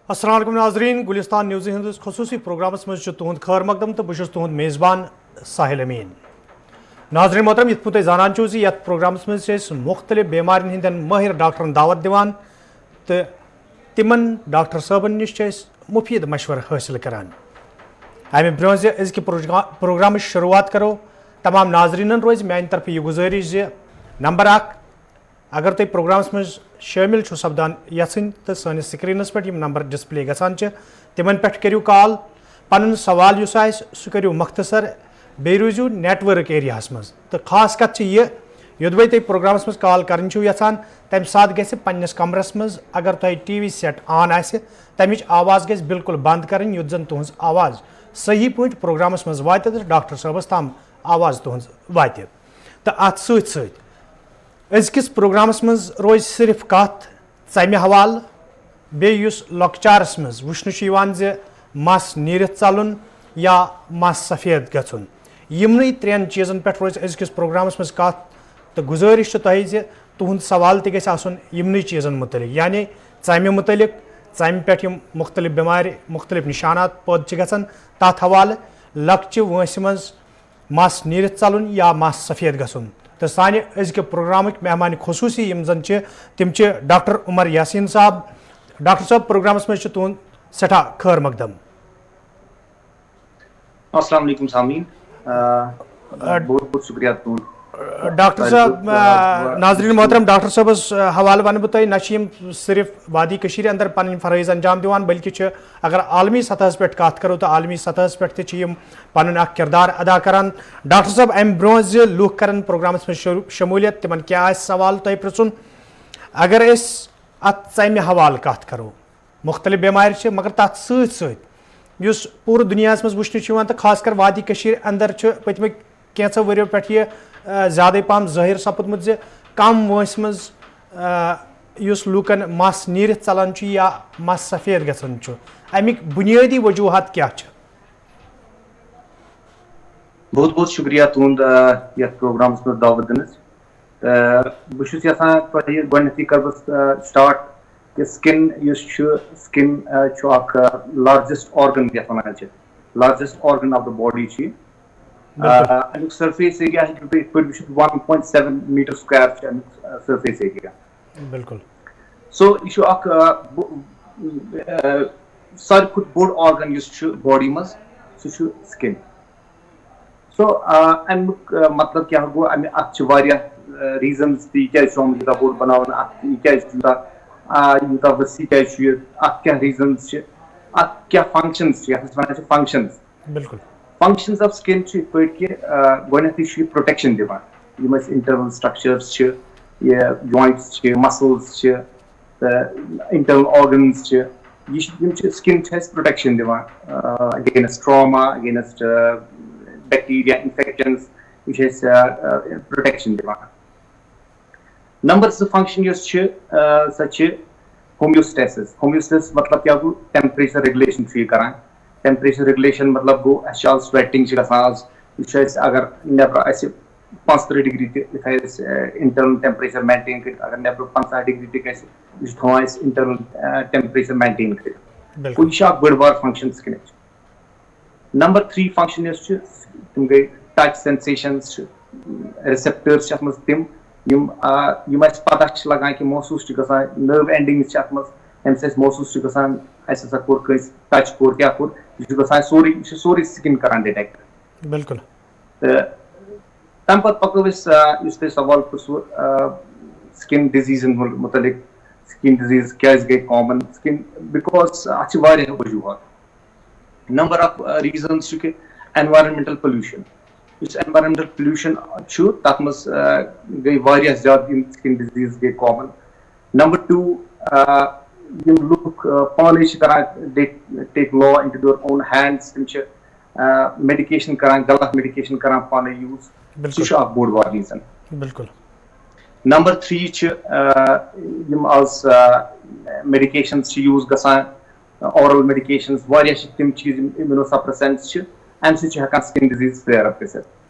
अस्सलाम वालेकुम नाज़रीन, गुलिस्तान न्यूज़ हंदिस खसूसी प्रोग्रामस मज तुहद खैर मकदम तो बहुत तुहद मेज़बान साहिल अमीन। नाज़रीन मोहतरम, यथ तुम जानान छो यथ प्रोग्रामस मज मुख्तलिफ बेमारिन हंदन माहिर डॉक्टरन दावत दिवान तो तिमन डॉक्टर साहबन निश मुफीद मशवर हासिल करान। अमे ब्रोह अज़ प्रोग्राम शुरुआत करो तमाम नाज़रीन रोज मान तरफ यह गुजारिश नंबर 1 अगर तुम प्रोग्रामस मज शामिल सपदान यन तो सानिस स्क्रीनस पे नंबर डिस्प्ले गसान तिमन पे करू कॉल पन सवाल सह करू मख्तसर बे रूजू नेटवर्क एरियास मज तो खास कत योदवे तुम प्रोग्रामस मज कॉल कर यहान तम सात गि पन्नस कमरस मज अगर तुम टीवी सेट ऑन आसे तमिच आवाज़ गि बिल्कुल बंद कर युत जन तुहज आवाज़ सही पे प्रोग्रामस मज वात तो डॉक्टर साहबस ताम आवाज़ तुहज वात तो अत सत अजकिस प्रोग्रामस मज रोज सिर्फ कत षमे हवाल बेस लॉकचारस मज वुन मस नीरत चलन या मस सफ़ेद गन यमन त्रेन चीज़न पे रोज अजकिस प्रोग्रामस मज कत तो गुजारिश तुह तुहद सवाल तमन चीज़न मुतलिक यानी षमे मुतलिक षम पे मुख्तलिफ बेमार मुख्तलिफ निशानात पद गन तथ हवाले लक्चि वंस मज मस नीरत चलन या मस सफ़ेद गन तो साने अजक प्रोग्राम मेहमान खसूसी जन तम डॉक्टर उमर यासीन साहब। डॉक्टर साहब प्रोग्रामस मज तुहद सठा खैर मकदम। अस्सलाम वालेकुम सामीन, बहुत बहुत शुक्रिया तुम डॉक्टर साहब। नाजरीन मोहतरम, डॉक्टर साहबस हवाले वन बह तुम सिर्फ वादी कशीर अंदर पन फरज अंजाम दिवान बल्कि अगर आलमी सतह पे कत करो तो आलमी सतह पे पन किरदार अदा करान। डॉक्टर साहब अम ब्रोह लूख कर प्रोग्रामस में शमूलियत तिमन क्या सवाल तुम पृन अगर अत षमे हवाल कत करो मुख्तलिफ बेमार मगर तथ सत पूरे दुनिया मज वुचन तो खास कर वादी कशीर अंदर पतम कैंसो वरियो पे ज़्यादा पहम ज़ाहिर सपदमुत कम वंस मज लूकन मस नीरत चलान या मस सफ़ेद गसान अमिक बुनियादी वजूहत क्या? बहुत बहुत शुक्रिया तुंद यथ प्रोग्राम में दावत दिनस। बहुत यहां गई कर स्टार्ट कि स्किन स्किन लार्जेस्ट ऑर्गन ये one largest organ of the body surface area 1.7 meter square surface area बिल्कुल। सो यह सारे खुद बोड़ ऑर्गन बॉडी मज सह स्किन। सो अमुक मतलब क्या गो अत रीजन्स तूत बोड़ बना यूत वसी क्या रीजन्स अत क्या फंक्शंस फंक्शंस बिल्कुल। फंक्शंस ऑफ स्किन कि गई प्रोटेक्शन दिवान internal structures joints muscles internal organs skin protection दिवान against trauma against bacteria infections protection दिवान। नंबर 2 फंक्शन सह होम्योस्टेसिस। होम्योस्टेसिस मतलब क्या गो टेम्परेचर रेगुलेशन करान। टेम्परेचर रेगुलेशन मतलब गो स्वेटिंग अगर नबर 35 डिग्री इंटरनल टेम्परेचर मेंटेन कर अगर नबर 50 डिग्री तहान इंटरनल टेम्परेचर मेंटेन कर बड़ बार फंक्शन स्किन। नंबर 3 फंक्शन तम गई टच सेंसेशंस रिसेप्टर्स तिम पता लगान कि महसूस नर्व एंडिंग महसूस गसान असा कोर टच कोर क्या कोर यह सोरी स्किन करान डिटेक्ट। बिल्कुल। तम पको सवाल पृसो स्किन डिजीजन मुतलिक स्किन डिजीज क्या गई कॉमन स्किन बिकॉज अत वजूहत। नंबर ऑफ रीजन्स कि एनवायरमेंटल पोल्यूशन एनवायरमेंटल पोल्यूशन तथ मज गई ज्यादा स्किन डिजीज गई कॉमन। नंबर 2 लुक पाने take law into their own hands तम मेडिकेशन करान गलत मेडिकेशन करान पाने यूज सह बोड़ बार रीजन। बिल्कुल। नंबर 3 आज मेडिकेशंस यूज गसान ऑरल मेडिकेशंस तम चीज इम्यूनोसप्रेसेंट्स अम स्किन डिजीज फ्लेयर अप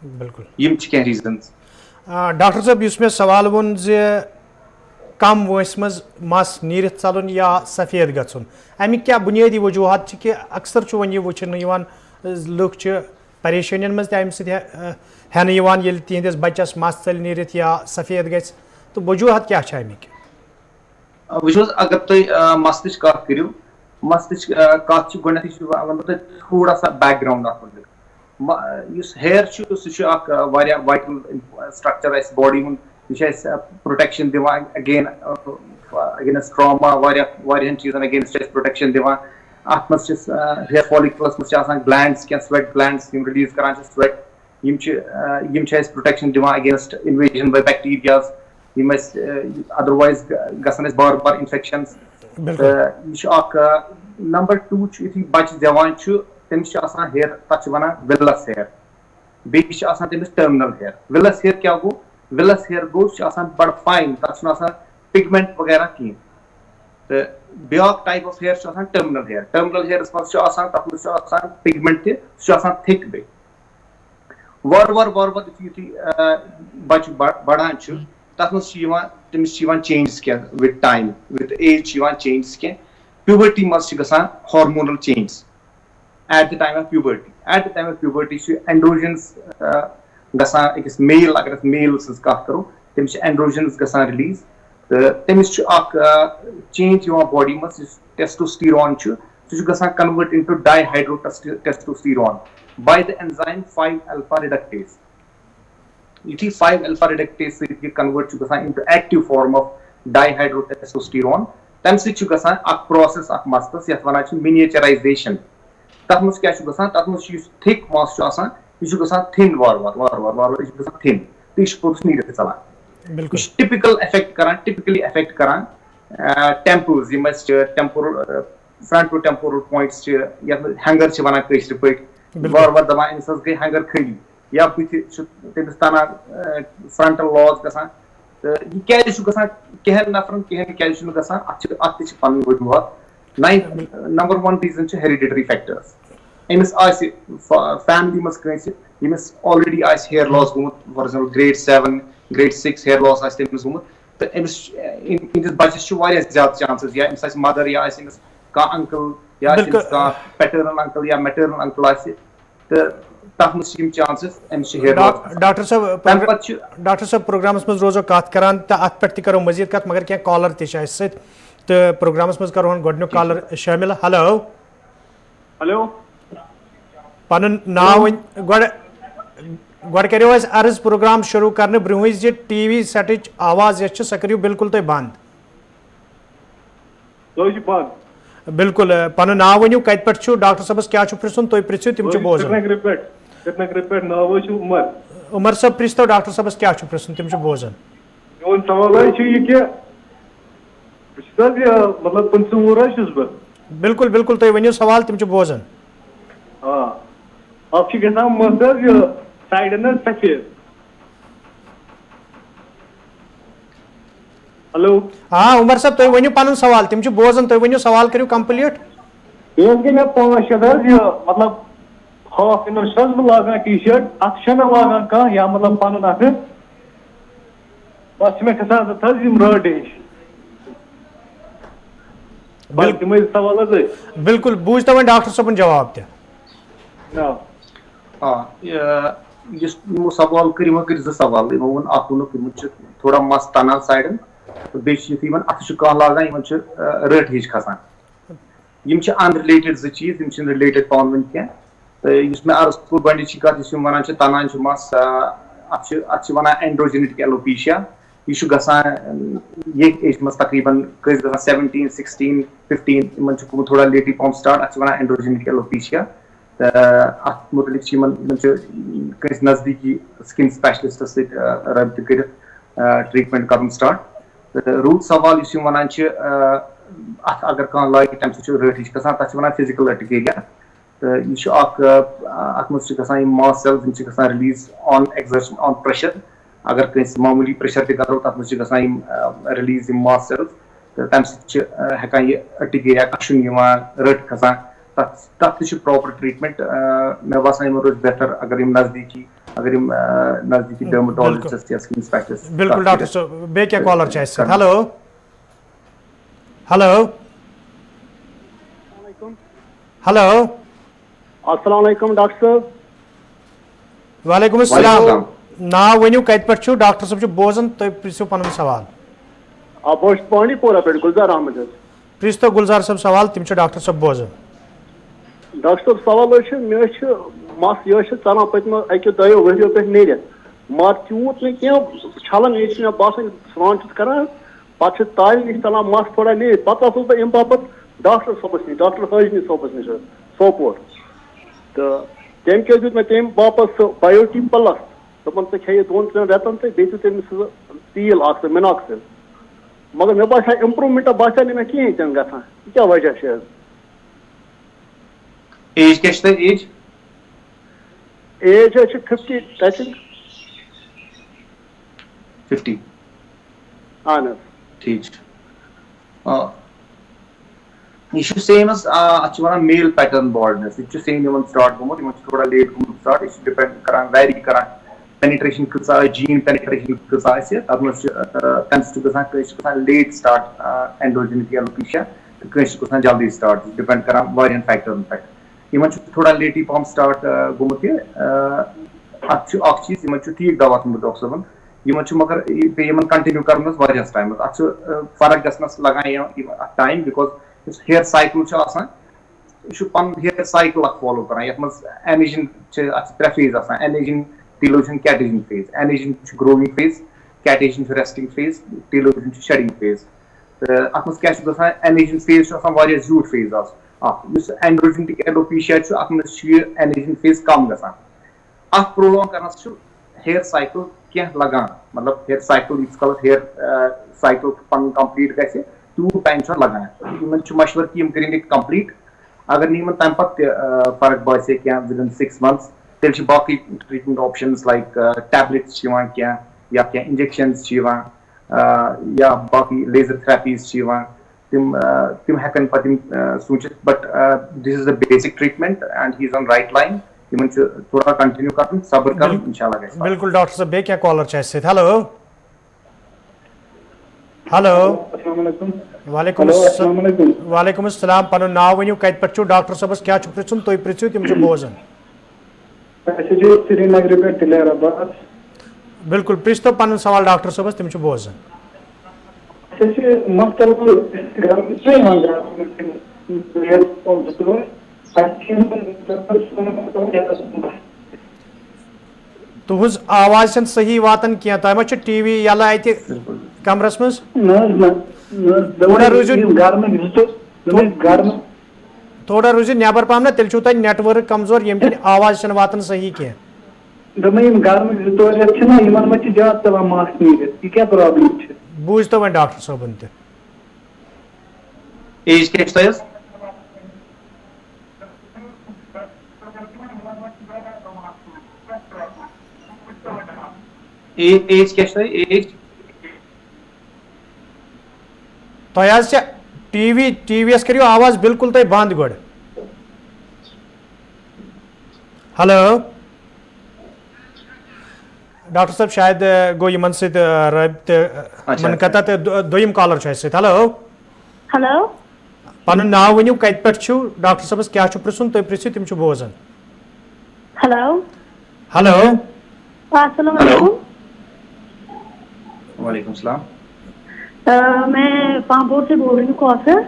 बिल्कुल। क्या रीजन्स? डॉक्टर साहब मे सवाल वोन कम वंस मज मस नीरित चलन या सफेद गन अमिक क्या बुनियादी वजूहत कि अक्सर वन यह वुचन लुक परेशानियन मज तम हेन तिहंदिस बच्चस मस चल नीरित या सफेद गि तो वजूहत क्या अमिक वो अगर तुम मसलच कत करो मसलच कत गो थोड़ा सा बैकग्राउंड हेयर सह वाइटल स्ट्रक्चर बॉडी हूँ यह प्रोटेक्शन दिवान अगेंस्ट ट्रामा वारियान चीजन अगेंस्ट प्रोटेक्शन दिवान अत मज हेयर फॉलिकल्स मज ग्लैंड्स क्या स्वेट ग्लैंड्स रिलीज करान स्वेट प्रोटेक्शन दिवान against invasion by bacterias otherwise गसन बार बार इन्फेक्शंस नंबर 2 यु बच्चे जवान तमिस हेयर तक वन विलस हेयर बेस तमिस टर्मिनल हेयर विलस हेयर क्या गो विलस हेयर गो बड़ फाइन तक पिगमेंट वगैरह कहें तो ब्या type of hair terminal hair मज पिगमेंट थिक बे वार यु बच्चे बढ़ान तथ तमिस चेंजेस क्या with time with age changes क्या प्यूबर्टी मज hormonal changes at the time of puberty androgens अकिस मेल अगर मेल कत करो तमिस एंड्रोजन्स रिलीज तो तमिस चेंज बॉडी मज टेस्टोस्टेरोन सह convert into dihydrotestosterone by the enzyme 5-alpha reductase यु 5-alpha reductase convert into active form of डाइहाइड्रो testosterone तम प्रोसेस मस्तस ये वन मिनिएचराइजेशन तथ मज क्या तथ मज थिक मस यह थिन वार थिन तो यह पोतस नीरित चलान टिपिकली अफेक्ट करान temples temporal frontotemporal points हैंगर वन कशर पे वार वार दपान अमिस गई हैंगर खली या बुथ तमिस तना फ्रंटल लॉस गसान तो यह क्या नफरन क्या अत पन वजूहत नंबर 1 रीजन हेरिडिटरी फैक्टर्स अमिस फैमिली मज यमिस ऑलरेडी हेयर लॉस गोमुत for example grade 7 grade 6 hair loss तमिस गोमुत तो अमिस इंदिस बच्चस ज्यादा चांसेस या अमिस मदर या अमिस अंकल या पैटर्नल अंकल या मैटर्नल अंकल तो तथ मज chances Amish hair loss doctor साहब प्रोग्रामस मज रोजो कत करान तो अत पे करो मजीद कत मगर क्या कॉलर त तो प्रोग्रामस मज करो गोडन्युक कॉलर शामिल हेलो हेलो पन नाव गो करो अर्ज प्रोग्राम शुरू करने ब्रोह टीवी सेट आवाज सह करो बिल्कुल तुम बंद बिल्कुल पन नाव वनु कत पे डॉक्टर साहबस क्या पृछुन तुम पृछो तम बोजान उमर साहब पृछतो डॉक्टर साहबस क्या पृछुन तम बोजान मतलब 15 बिल्कुल बिल्कुल तुम वनो सवाल तम बोजान साइडन सफेद हेलो हाँ उमर साहब तुम वनो पन सवाल तम बोजान तुम वनो सवाल करो कंप्लीट मे 5-6 मतलब हाफ इनर लागान टी शर्ट अत लागान कह या मतलब पन बस मे खसान रड बिल्कुल बूझ तो डॉक्टर साहब जवाब सवाल कर सवाल वो थोड़ा मस तना साइडन तो बेन अत लागान रट हिच खसान अनरिलेटेड चीज रिलेटेड पान वन क्या तो मे अर्ज कोर गई कत वन तनान मस अत वन एंड्रोजेनिक एलोपेशिया यह ये एज मज तकरीबन 17, 16, 15 थोड़ा लेटी पॉम स्टार्ट अत वन एंड्रोजेनिक एलोपेशिया अत मुतलिक नजदीकी स्किन स्पेशलिस्ट रब्त कर ट्रीटमेंट कर स्टार्ट रूद सवाल वन अत अगर कह लाग तम रट हिच गसान तथ वन फिजिकल अर्टिकेरिया तो यह अत मास sales release on exertion on pressure अगर कस मामूली प्रेशर तरो तथ मज रिलीज मास सेल्स तो तम हेकान यह अर्टिकेरिया कशुन रट खसान तथ प्रॉपर ट्रीटमेंट मे बासान रोज बेहतर अगर नजदीकी डर्मेटोलॉजिस्ट या स्किन स्पेशलिस्ट बिल्कुल डॉक्टर साहब बे क्या कॉलर हेलो हेलो हेलो अस्सलाम वालेकुम डॉक्टर साहब। वालेकुम अस्सलाम। नाव वनियो कत पे डॉक्टर साहब बोजन तुम प्रियो पन सवाल। बह पांडी पोरा पे गुलजार अहमद। प्रिस तो गुलजार साहब सवाल तिम डॉक्टर साहब बोजन। डॉक्टर साहब सवाल मे मस यह चलान पत्म अको दो वरियो पे नीर मगर तूत न छलन ये मे बासान स्नान करान पे ताल नश चलान मस थोड़ा नीर पे बह अम बापत डॉक्टर साहबस नश डॉक्टर हाजमी साहबस नश सोपोर तो तम क्या दुत मे तम बापत बायोटी प्लस दोपन खे 2-3 रेतन तो बे तमिस तील मिनॉक्सिल मगर मे बा इम्प्रूवमेंट बा मे कहें तन ग क्या वजह है। एज क्या एज एज 50 टचिंग 50 अहन ठीक यह सेम अ मेल पैटर्न बॉल्डनेस यह सेम स्टार्ट गोमुत थोड़ा लेट गोमुत स्टार्ट यह डिपेंड करान वैरी करान पेनिट्रेशन कसा जीन पेनिट्रेशन कसा तम लेट स्टार्ट एंडोजेनिक एलोपेशिया तो जल्दी स्टार्ट डिपेंड करान वारियन फैक्टरन पे इन थोड़ा लेटी पहम स्टार्ट गोमुत चीज इन ठीक दवा थोमुत डॉक्टर साहबन इन मगर पे कंटिन्यू कर टाइम फर्क गस लगान टाइम बिकॉज हेयर साइकिल पन हेयर साइकिल फॉलो कर anagen 3 phase anagen telogen catagen phase anagen growing phase catagen resting phase telogen shedding phase अत क्या एनेजिंग फेज ज्यूट phase androgenic alopecia anagen phase कम ग प्रोलॉन्ग कर हेयर साइकिल क्या लगान मतलब हेयर साइकिल कल हेयर साइकिल पन कंप्लीट गए तूत टाइम लगान इन मशवर कि कर कंप्लीट अगर नी तम फर्क बासे क्या विद इन 6 months तेल बाकी ट्रीटमेंट ऑप्शंस लाइक टैबलेट्स क्या या क्या इंजेक्शंस या बाकी लेजर थेरेपीज तिम हेकन पे सूचित but this is the basic treatment and he is on right line थोड़ा कंटिन्यू कर सब्र कर इंशाल्लाह। बिल्कुल डॉक्टर साहब बे क्या कॉलर चाहिए। हेलो हेलो वालेकुम अस्सलाम पन नाव वनियो कत पे डॉक्टर साहबस क्या पृछुन तुम पृछो तिम बोजन। श्रीनगर पे तिलेराबाद। बिल्कुल पृछ तो पन सवाल डॉक्टर साहबस तिम बोजन। तुहज आवाज सही वातन क्या तह टीवी यला अत कमरस मज थोड़ा रूजि नबर पहम ना तेल तुम नेटवर्क कमजोर ये आवाज वातन सही क्या बूझ तो वह डॉक्टर साहबन त एज क्या एज क्या एज तुम टीवी करो आवाज बिल्कुल तुम बंद गोड। हेलो डॉक्टर साहब शायद गो इन सबित मनकता तो दोम कॉलर हेलो हेलो पन नाव वनियो कत पे डॉक्टर साहबस क्या पृछुन तुम पृछो तिम बोजन। हेलो हेलो अस्सलाम वालेकुम। वालेकुम सलाम। मैं पामपुर से बोल रही हूँ कौसर।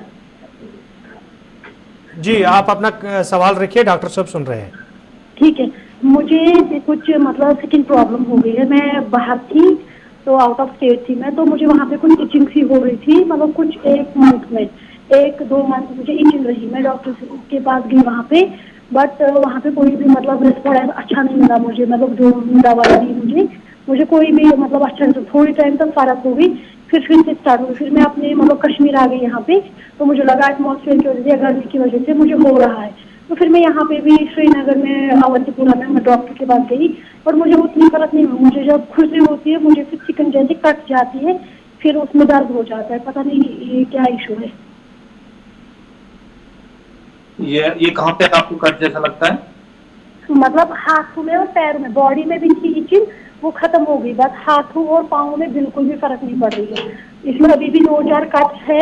जी आप अपना सवाल रखिए डॉक्टर साहब सुन रहे हैं। ठीक है मुझे कुछ मतलब स्किन प्रॉब्लम हो गई है। मैं बाहर थी तो आउट ऑफ स्टेट थी मैं तो मुझे वहाँ पे कुछ इचिंग सी हो रही थी मतलब कुछ 1 month में 1-2 month मुझे इचिंग रही। मैं डॉक्टर के पास गई वहाँ पे बट वहाँ पे कोई भी मतलब रिस्पॉन्स अच्छा नहीं मिला मुझे मतलब जो दवाई दी मुझे कोई भी मतलब अच्छा नहीं। थोड़ी टाइम तक फर्क हो गई फिर से स्टार्ट हुई। फिर मैं अपने मतलब कश्मीर आ गई यहाँ पे तो मुझे लगा एटमॉस्फेयर की वजह से गर्मी की वजह से मुझे हो रहा है तो फिर मैं यहाँ पे भी श्रीनगर में अवंतीपुरा में मैं डॉक्टर के पास गई और मुझे उतनी फर्क नहीं हुई। मुझे जब खुशी होती है मुझे फिर चिकन जैसे कट जाती है फिर उसमें दर्द हो जाता है। पता नहीं ये क्या इशू है। ये कहाँ पे आपको कट जैसा लगता है? मतलब हाथों में और पैरों में बॉडी में भी थी इचिंग वो खत्म हो गई बस हाथों और पाँव में बिल्कुल भी फर्क नहीं पड़ रही है। इसमें अभी भी 2-4 कट है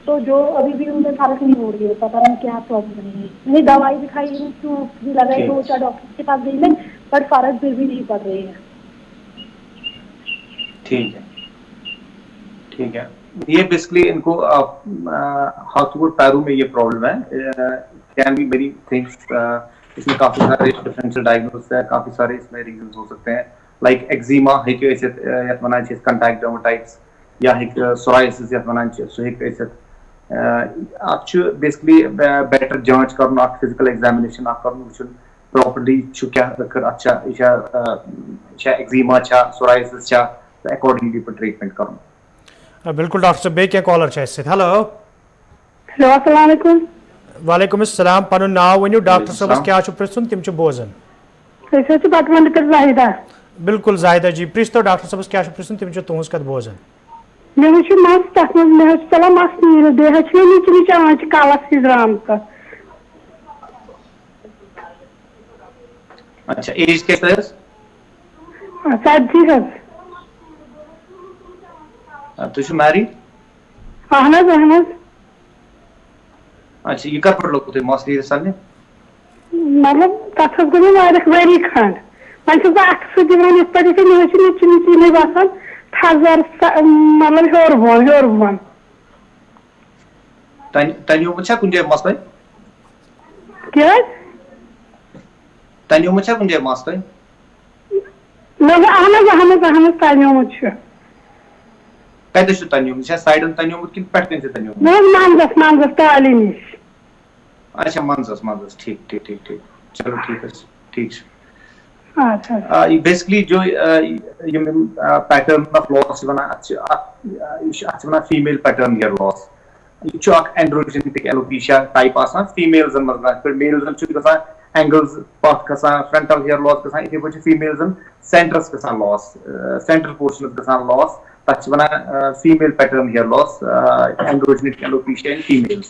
तो जो अभी भी उनसे फर्क नहीं हो रही है, पता नहीं क्या प्रॉब्लम है। मैंने दवाई भी खाई, भी लगाई, 2-4 डॉक्टर के पास गई मैं, पर फर्क फिर भी नहीं पड़ रही है। ठीक है, ठीक है। ये बेसिकली इनको हाथों और पैरों में ये प्रॉब्लम है। कैन बी वेरी थिंग्स, इसमें काफी सारे डिफरेंशियल डायग्नोसिस है, काफी सारे इसमें रीजंस हो सकते हैं। लाइक एक्जिमा हेकु ऐसे यत वनान छ कंटैक्ट डर्मेटाइटिस या हेक सोराइसिस यत वनान छ सो हेक ऐसे आप बेसिकली बेटर जांच करन, आप फिजिकल एग्जामिनेशन आप करन, वुचन प्रॉपर्ली छु क्या कर अच्छा इशा एक्जिमा छ सोराइसिस छ, अकॉर्डिंगली पर ट्रीटमेंट करन। बिल्कुल डॉक्टर साहब, बेक कॉलर हेलो। हेलो, अस्सलाम वालेकुम। वालेकुम अस्सलाम। पनुन नाव वनियो, डॉक्टर साहब क्या प्रिसन तिम बोजन। बटवंड कर जाहिदा। बिल्कुल जाहिदा जी, प्रिस्तो डॉक्टर साहब क्या प्रिसन तिम तुहस कत बोजन। मे मस तथ मे चलान मस नीर बे नीच नीच आवान कलस हिजराम। अच्छा, एज क्या है? 40 तुझे मैरिड? अहन अहन। अच्छा, ये कर पड़ लोग थे मौसली साल में मतलब तथ गई वरी खंड वो अक्सर दिवान पे नीच नीच बसान थजर मतलब हर बोन तन्योमुत छा कुन जाय मसले क्या तन्योमुत छा कुन जाय मसले अहन तन्योमुत कत तन्योमुत छा साइडन तन्योमुत किन पेट कन तन्योमुत मंजस मंजस ताली निश। अच्छा, मंजस मंजस, ठीक ठीक ठीक ठीक, चलो ठीक है, ठीक अच्छा। बेसिकली जो पैटर्न ऑफ लॉस वना अच्छा फीमेल पैटर्न हेयर लॉस ये एंड्रोजेनिक एलोपेशिया टाइप आसान फीमेल्स मज पे मेल्स गसान एंगल्स पथ गसान फ्रंटल हेयर लॉस गसान इथे पे फीमेल्स सेंटर्स गसान लॉस सेंट्रल पोर्शन गसान लॉस तथ वना female pattern hair loss androgenic alopecia in females.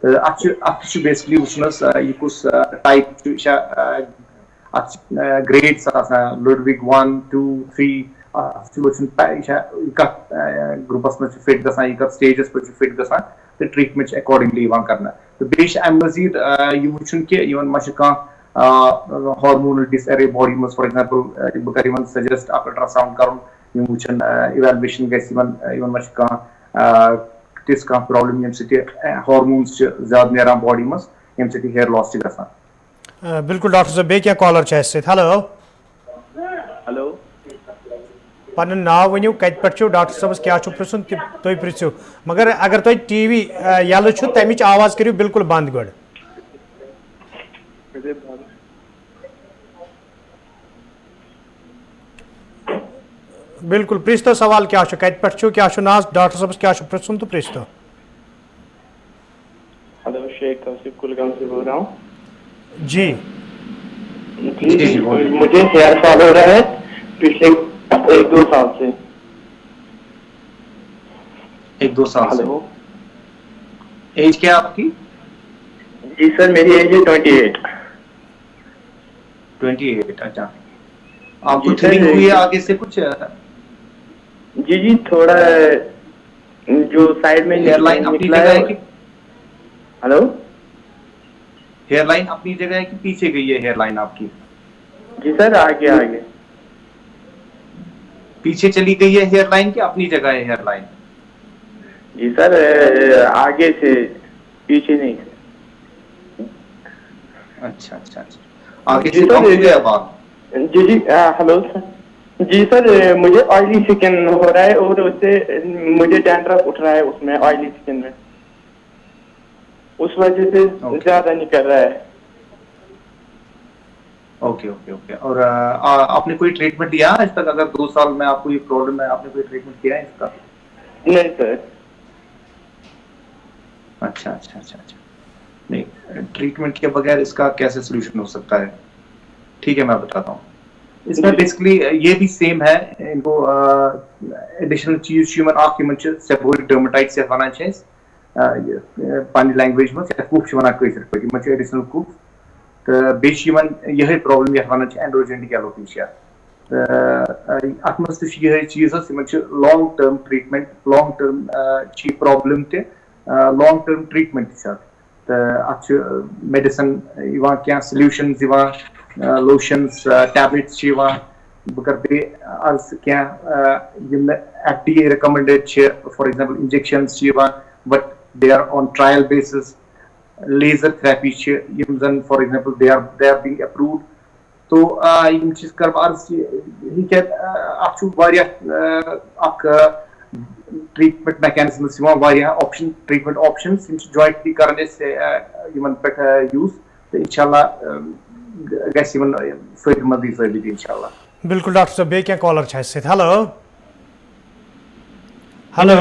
अच्छ बेसिकली वुचनस ये कुछ टाइप ग्रेड्स लुडविग 1 2 3 ग्रुपस में फिट गसान यह स्टेजस पे फिट गसान तो ट्रीटमेंट अकॉर्डिंगली करना। तो बेश अम मजीद यह वुचन कि हार्मोनल डिसअरे बॉडी में फॉर एग्जांपल बह कर सजेस्ट अल्ट्रासाउंड कर वुचन इवैल्युएशन गह तिस कह प्रॉब्लम ये हार्मोन्स ज्यादा नेरान बॉडी में ये हेयर लॉस गसान। बिल्कुल डॉक्टर साहब, बे कॉलर हेलो। हेलो, पन नाव वनियो कत पे डॉक्टर साहब क्या प्रिसन तुम प्रियो, मगर अगर तुम टीवी यल तमिच आवाज करो बिल्कुल बंद गो। बिल्कुल प्रिस्तो सवाल क्या कत पे क्या ना डॉक्टर साहब क्या प्रिसन तो प्रिस्तो। हेलो, शेख तौसीफ कुलगाम से बोल रहा हूँ जी। जी, मुझे हेयर फॉल हो रहा है पिछले 1-2 साल से। 1-2 साल से। हेलो, एज क्या आपकी? जी सर, मेरी एज है 28। 28, अच्छा। आपको थिनिंग हुई है आगे से कुछ? जी, थोड़ा जो साइड में हेयर लाइन अपनी जगह है कि? हेलो, हेयर लाइन अपनी जगह है कि पीछे गई है हेयर लाइन आपकी? जी सर, आगे आगे पीछे चली गई है हेयर लाइन कि अपनी जगह है हेयर लाइन? जी सर, आगे से पीछे नहीं। अच्छा अच्छा अच्छा, आगे से कम हो गया बात? जी जी, हेलो सर। जी सर, मुझे ऑयली स्किन हो रहा है और उससे मुझे डैंड्रफ उठ रहा है उसमें ऑयली स्किन में, उस वजह से ज्यादा नहीं कर रहा है। Okay okay okay. और आपने कोई ट्रीटमेंट लिया आज तक? अगर 2 साल में आपको ये प्रॉब्लम है, आपने कोई ट्रीटमेंट किया है इसका? नहीं सर। अच्छा अच्छा अच्छा अच्छा, नहीं ट्रीटमेंट के बगैर इसका कैसे सोल्यूशन हो सकता है? ठीक है, मैं बताता हूँ। इसमें बेसिकलि ये भी सेम है, इनको एडिशनल चीज ह्यूमन आँख सेबोरिक डर्मेटाइटिस वनान पानी लैंग्वेज में कूफ वनान कशर पे एडिशनल कूफ तो बेन यही प्रॉब्लम ये वनान एंड्रोजेनिक एलोपेशिया। अत मज यही चीज long term treatment, long term problem long term treatment the medicine solutions lotions tablets as FDA recommended for example injections but they are on trial basis laser therapy for example they are being approved so he can treatment mechanisms treatment options jointly use inshallah guys even inshallah बिल्कुल doctor साहब बे क्या collar छ से hello hello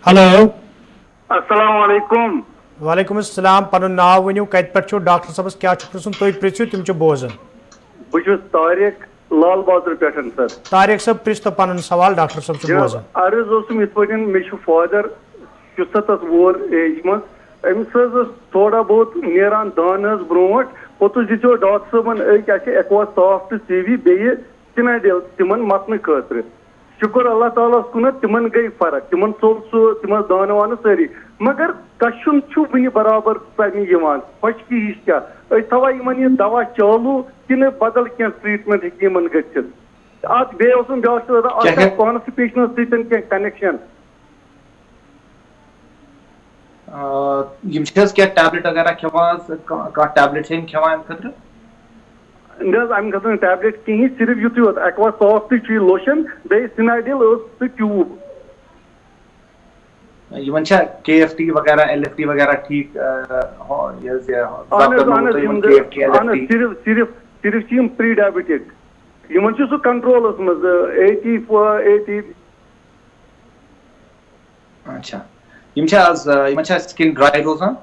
hello अस्सलाम वालेकुम वालेकुम अस्सलाम पन नाव वनियो कत पे छु डॉक्टर साहबस क्या छु प्रसुन तोय प्रिछु तिम छु बोजन बुझु तारिक लाल बहादुर पेटन सर तारिक साहब प्रिस्त पन सवाल डॉक्टर साहब छु बोजन अर्ज ओसुम इत पटन मे छु फादर 67 वोर एज मस अमिस थोड़ा बहुत नेरान दानस ब्रोट पोतुस दितो डॉक्टर साहबन क्या एक्वा सॉफ्ट सीवी बेये सिनाइडिल तिमन मतन खतर शुक्र अल्लाह ताला कुन तिमन गई फर्क तिमन सोल सो तिमन दान वान सारी मगर कशुन छु वनि बराबर पनी यवान खुशकी हिश क्या थवा यमन ये दवा चालू किन बदल क्या ट्रीटमेंट यमन गछित आज बे ओसुम डॉक्टर आता कॉन्स्टिपेशन सिटन के कनेक्शन क्या टैबलेट वगैरह खवान का टैबलेट है खवान खतर I'm going to tablet कहीं सिर्फ युति होता एक्वा सॉफ्ट लोशन बे सिनाइडिल ट्यूब यमन KFT वगैरह LFT वगैरह ठीक सिर्फ प्री डायबिटिक यमन सु कंट्रोलस मज 80 अच्छा यम स्किन ड्राई रोजान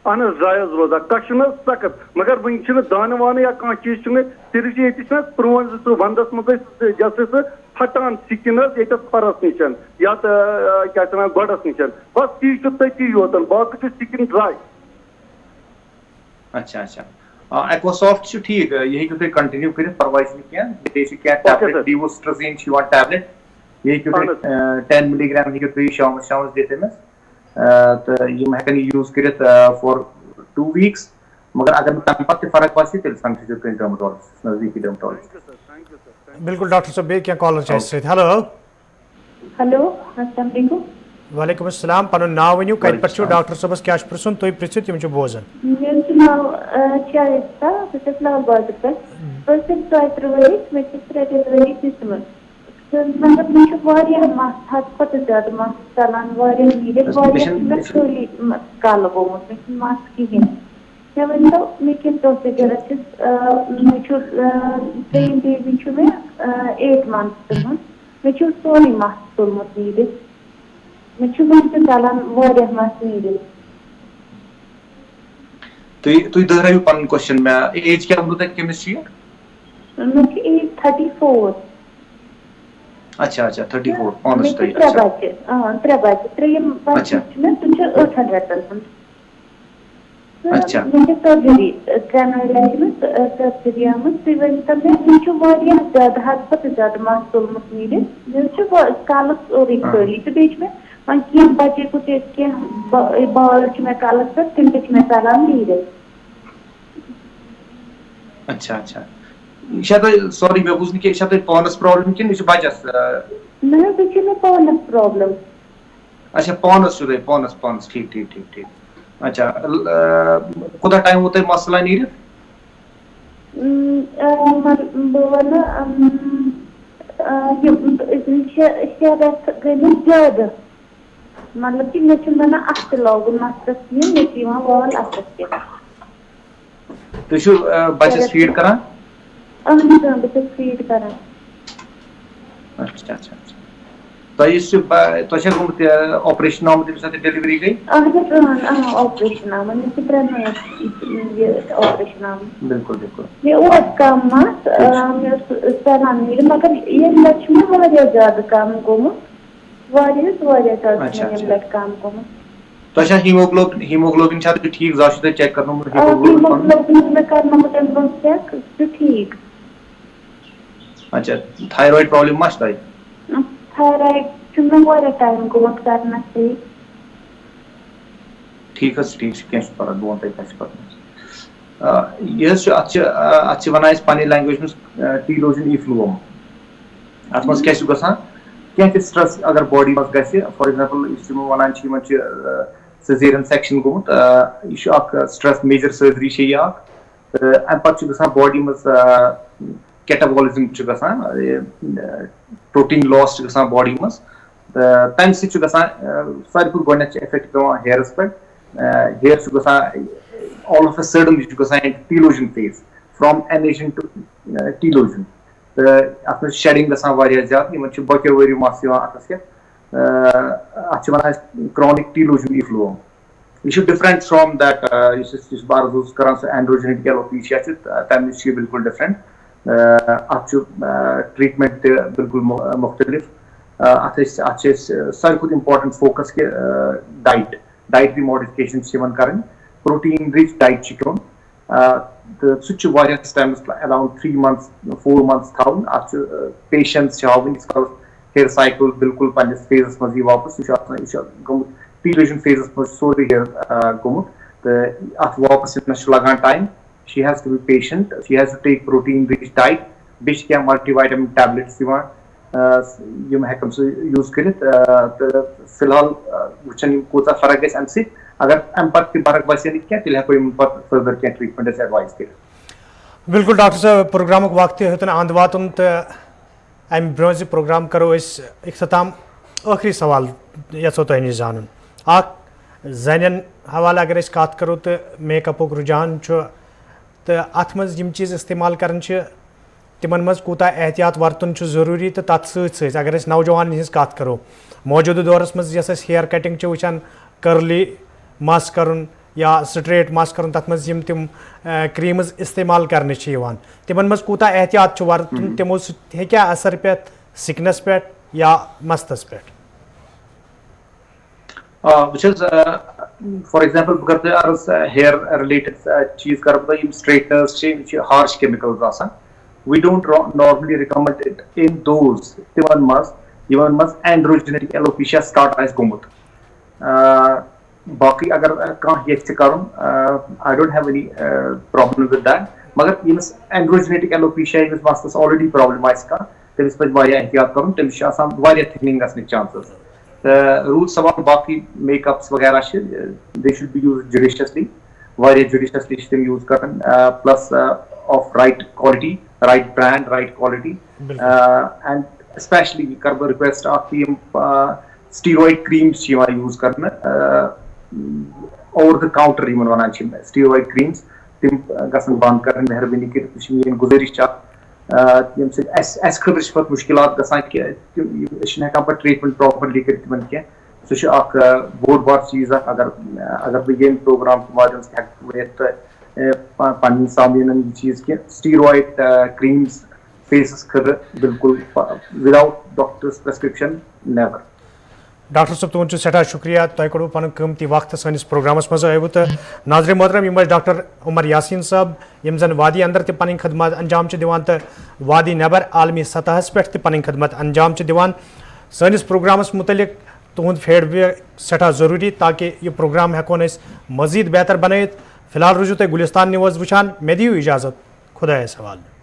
अहन ड्राइज रोजान कशन सख्त मगर वन दान वान या कह चीज सिर्फ ये प्रोन वंदस मज जैसे फटान स्किन ये परस निशन या क्या गडस निशन बस चीज तथी योतन बाकी स्किन ड्राई अच्छा अच्छा एक्वासॉफ्ट ठीक यही तुम कंटिन्यू कर परवाह क्या टैबलेट डिवोस्ट्राजीन टैबलेट यही 10 मिलीग्राम ही शाम देते में तो यम हेकन यूज कर फॉर 2 वीक्स मगर अगर तम पत्ते फर्क बासी तेल संख्या जो डर्मेटोलॉजिस्ट नजदीकी डर्मेटोलॉजिस्ट बिल्कुल डॉक्टर साहब बे क्या कॉलर छ से हेलो हेलो अस्सलाम वालेकुम वालेकुम अस्सलाम पन नाव वनियो कत पे छु डॉक्टर साहबस क्या प्रसुन तोय प्रिछु तिम छु बोजन मेरे नाम चारिस्ता बस लाल बहादुर पे बस तोय मैं डिलीवरी सिस्टम मतलब मुझे वारिया मस हद पत ज्यादा मस चलान वारिया नीडे वारिया खाली काल गोमुत में मस की मैं वंदो मैं के प्रोसीजर मैं छु ट्रेन बेबी छु मैं 8 मंथ्स तम मैं छु सोनी मस तुमत नीडे मैं छु वंदो चलान वारिया मस नीडे तो दोहराइयो पन क्वेश्चन में एज क्या मतलब केमिस्ट्री मैं एज 34 अच्छा 34 ऑनेस्ट है त्रे बच्चे में तुझे 800 अच्छा मुझे सर्जरी ट्रेनोलाइज में सर्जरी में प्रिवेंशन में मुझे वारिया ज्यादा हद पत ज्यादा मासूल मुनीरे मुझे कालस और इक्वली तो बीच में वहाँ की बच्चे कुछ के बाल के में कालस पर तिन के में सलाम नीरे अच्छा शायद सॉरी मैं बुझ नहीं शायद पॉनस प्रॉब्लम कि निश बजस ना बीच में पॉनस प्रॉब्लम अच्छा पॉनस ठीक अच्छा कोदा टाइम होता है मसला नहीं रे बोला ये शायद गने ज्यादा मतलब कि मैं चुना अस्त लोग मस्त नहीं कि वहाँ वाल अस्त के तो शु बचस फीड करा बचस फीड करा अच्छा तो इस तो शे गुमत ऑपरेशन आम दिन साथ डिलीवरी गई ऑपरेशन आम ने कितना ये ऑपरेशन आम बिल्कुल ये और काम मास मैं सलाम नहीं मगर ये लक्ष्मी वाला ज्यादा काम गोमु वारिया ज्यादा ये ब्लड काम गोमु तो अच्छा हीमोग्लोबिन छात्र ठीक जाशते चेक करना हीमोग्लोबिन में करना मतलब चेक तो ठीक अच्छा थायराइड प्रॉब्लम मस्त है थायराइड टाइम गोमत करना चाहिए। ठीक है, क्या पर बो तक कैसे पर यह अच्छे वना पन्ने लैंग्वेज में टीलोजन इफ्लूम अत मज क्या गसान क्या स्ट्रेस अगर बॉडी मज गि for example one caesarean section गोमुत यह स्ट्रेस मेजर सर्जरी अम पे गसान बॉडी मज कैटाबॉलिज्म गसान प्रोटीन लॉस गसान बॉडी मज तम सत सारी खुद गो इफेक्ट पे हेयरस पे हेयर गसान all of a sudden यह गसान telogen phase from anagen to telogen तो अत शेडिंग गसान ज्यादा इन बको वरियो मस अतस अत वन क्रॉनिक टीलोजन इफ्लूम यह डिफरेंट फ्रॉम दैट बार कर एंड्रोजेनिक एलोपेशिया तम नश बिल्कुल डिफरेंट अत ट्रीटमेंट बिल्कुल मुख्तलिफ अत सारी खुद इम्पोर्टेंट फोकस के डाइटरी मॉडिफिकेशन कर प्रोटीन रिच डाइट क्यों तो सह टाइम अराउंड 3 months 4 months थवन अत पेशेंस हावन हेयर साइकिल बिल्कुल पन्नस फेजस मज वापस यह गोमुत टीलोजन फेजस मज सोरे हेयर गोमुत तो अत वापस लगान time she has to be patient she has to take protein rich diet बे क्या मल्टीवाइटामिन टैबलेट्स यम हेकन सह यूज कर तो फिलहाल वुचन कूत फर्क गि अम अगर अम पे फर्क बसे क्या तेल हेको फर्दर क्या ट्रीटमेंट एडवाइस कर। बिल्कुल डॉक्टर साहब प्रोग्राम वक्त हेतन अंद वातन तो अम ब्रोह प्रोग्राम करो इख्तिताम आखिरी सवाल यो तुह नश जान जन हवाले अगर कत करो तो मेकअपुक रुझान तो अत मज चीज़ इस्तेमाल कर तिमन मज कूता एहतियात वर्तन जरूरी तो तथ सत अगर नौजवान हज कत करो मौजूदा दौरस मज हेयर कटिंग वुचान कर्ली मस कर या स्ट्रेट मस कर तथ मज तिम क्रीम्स इस्तेमाल कर तिमन मज कूता एहतियात वर्तन तिमो क्या असर पे सिकनस पे या मस्तस पे। फॉर एग्जांपल बह कर हेयर रिलेटेड चीज कर straighteners harsh chemicals we don't normally recommend it in those तिमन मज एंड्रोजेनेटिक एलोपेशिया स्टार्ट आस गोमुत बाकी अगर कह ये कर I don't have any problem with that मगर यमिस एंड्रोजेनेटिक एलोपेशिया यमिस मस्तस ऑलरेडी प्रॉब्लम तमिस पे एहतियात कर तमिस थिकनिंग गि चांसेस रूद सवाल बाकी मेकअप्स वगैरह they should be use judiciously judiciously तम यूज कर plus of right quality right brand right quality and specially कर बह रिक्वेस्ट स्टीरॉइड क्रीम्स यूज कर over the counter one steroid creams तम गसन बंद कर मेहरबानी कर गुजारिश यम खत मुश्किलात गसान हेकान पे ट्रीटमेंट प्रॉपरली कर सह बोड़ बार चीज अगर बह ये प्रोग्राम के माध्यम से पन्न सामीन चीज कह स्टीरॉइड क्रीम्स फेसस खर बिल्कुल without doctors prescription never. Doctor साहब तुम सठा शुक्रिया तुम कड़ो पन कीमती वक्त सैनिस प्रोग्रामस मज आयो तो नाज़रीन मोहतरम यम डॉक्टर उमर यासीन साहब यम जन वादी अंदर ते पन खदमत अंजाम दिवान तो वादी नबर आलमी सतहस पे पन खदमत अंजाम दिवान सैनिस प्रोग्रामस मुतलिक तुहद फीडबैक सठा ज़रूरी ताकि यह प्रोग्राम हेकोन मज़ीद बेहतर बनत। फिलहाल रूजू तुम गुलिस्तान न्यूज़ वुचान मे दियो इजाज़त खुदा हवाले।